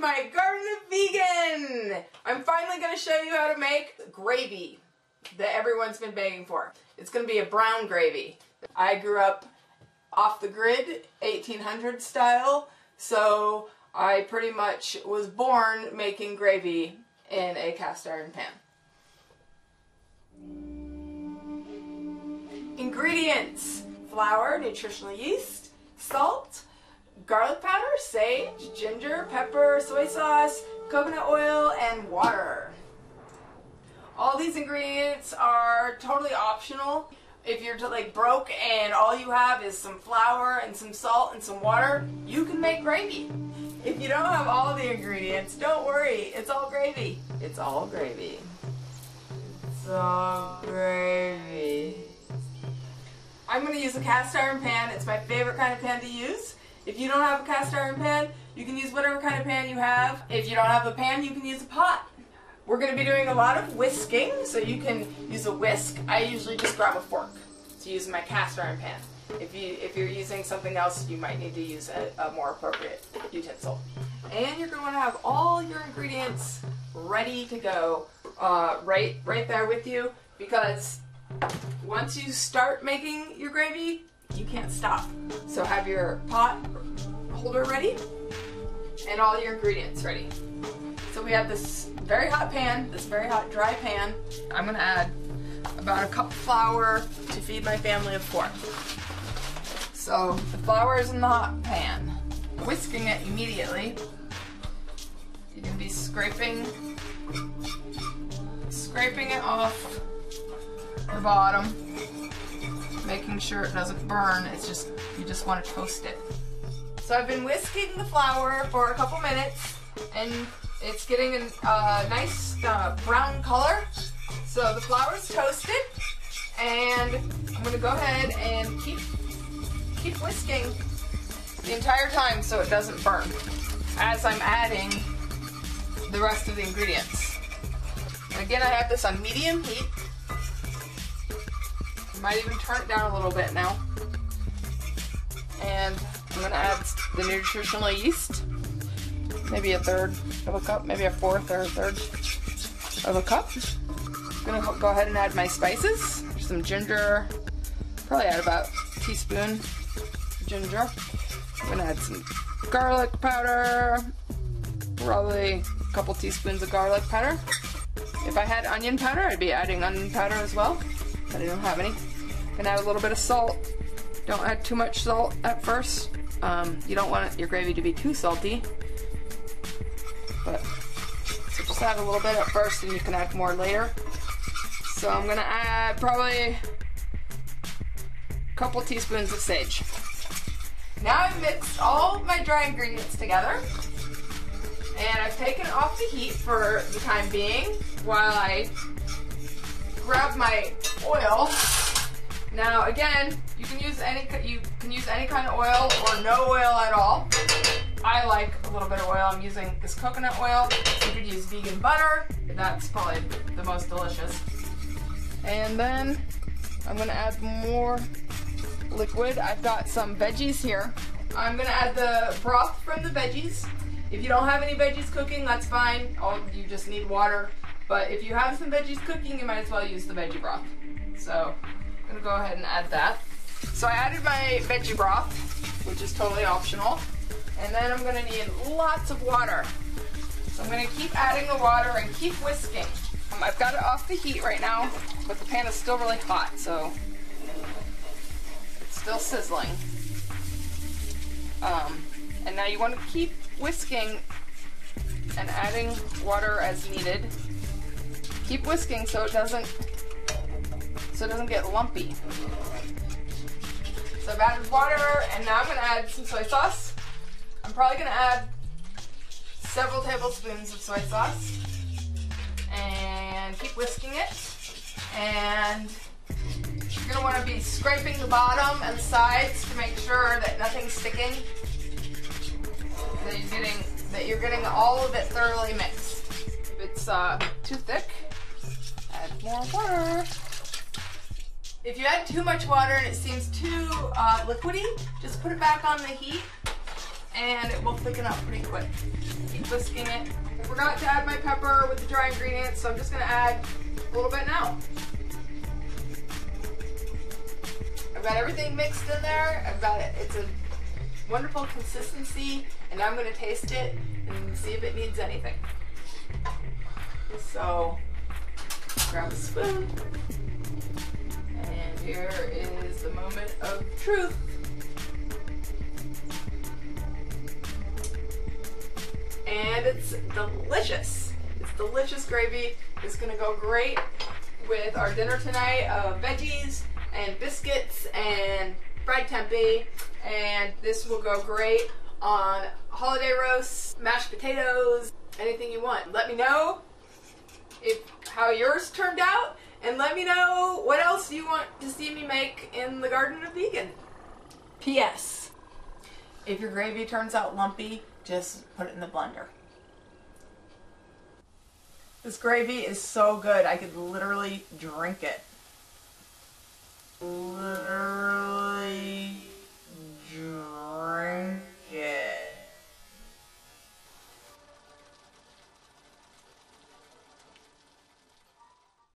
my Garden of Vegan! I'm finally going to show you how to make gravy that everyone's been begging for. It's going to be a brown gravy. I grew up off the grid, 1800 style, so I pretty much was born making gravy in a cast iron pan. Ingredients: flour, nutritional yeast, salt, garlic powder, sage, ginger, pepper, soy sauce, coconut oil, and water. All these ingredients are totally optional. If you're like broke and all you have is some flour and some salt and some water, you can make gravy. If you don't have all the ingredients, don't worry, it's all gravy. It's all gravy. It's all gravy. I'm going to use a cast iron pan. It's my favorite kind of pan to use. If you don't have a cast iron pan, you can use whatever kind of pan you have. If you don't have a pan, you can use a pot. We're going to be doing a lot of whisking, so you can use a whisk. I usually just grab a fork to use my cast iron pan. If you're using something else, you might need to use a more appropriate utensil. And you're going to want to have all your ingredients ready to go right there with you, because once you start making your gravy, you can't stop. So have your pot holder ready and all your ingredients ready. So we have this very hot pan, this very hot dry pan. I'm going to add about a cup of flour to feed my family of 4. So the flour is in the hot pan. Whisking it immediately. You can be scraping it off the bottom, making sure it doesn't burn. It's just, you just want to toast it. So I've been whisking the flour for a couple minutes, and it's getting a nice brown color. So the flour's toasted, and I'm going to go ahead and keep whisking the entire time so it doesn't burn as I'm adding the rest of the ingredients. And again, I have this on medium heat. I might even turn it down a little bit now. And I'm going to add the nutritional yeast. Maybe a third of a cup, maybe a fourth or a third of a cup. I'm going to go ahead and add my spices. Some ginger, probably add about a teaspoon ginger. I'm going to add some garlic powder, probably a couple teaspoons of garlic powder. If I had onion powder, I'd be adding onion powder as well, but I don't have any. I'm going to add a little bit of salt. Don't add too much salt at first. You don't want your gravy to be too salty. But so just add a little bit at first, and you can add more later. So I'm going to add probably a couple teaspoons of sage. Now I've mixed all my dry ingredients together, and I've taken it off the heat for the time being while I grab my oil. Now again, you can use any kind of oil or no oil at all. I like a little bit of oil. I'm using this coconut oil. You could use vegan butter. That's probably the most delicious. And then I'm going to add more liquid. I've got some veggies here. I'm going to add the broth from the veggies. If you don't have any veggies cooking, that's fine. You just need water. But if you have some veggies cooking, you might as well use the veggie broth. So I'm going to go ahead and add that. So I added my veggie broth, which is totally optional. And then I'm going to need lots of water. So I'm going to keep adding the water and keep whisking. I've got it off the heat right now, but the pan is still really hot, so it's still sizzling. And now you want to keep whisking and adding water as needed. Keep whisking so it doesn't get lumpy. So I've added water, and now I'm going to add some soy sauce. I'm probably going to add several tablespoons of soy sauce. And keep whisking it. And you're going to want to be scraping the bottom and sides to make sure that nothing's sticking. That you're getting all of it thoroughly mixed. If it's too thick, add more water. If you add too much water and it seems too liquidy, just put it back on the heat and it will thicken up pretty quick. Keep whisking it. I forgot to add my pepper with the dry ingredients, so I'm just gonna add a little bit now. I've got everything mixed in there. I've got it. It's a wonderful consistency, and now I'm gonna taste it and see if it needs anything. So, grab a spoon, and here is the moment of truth. And it's delicious. It's delicious gravy. It's gonna go great with our dinner tonight of veggies and biscuits and fried tempeh, and this will go great on holiday roasts, mashed potatoes, anything you want. Let me know how yours turned out, and let me know what else you want to see me make in the Garden of Vegan. P.S. If your gravy turns out lumpy, just put it in the blender. This gravy is so good, I could literally drink it. Literally.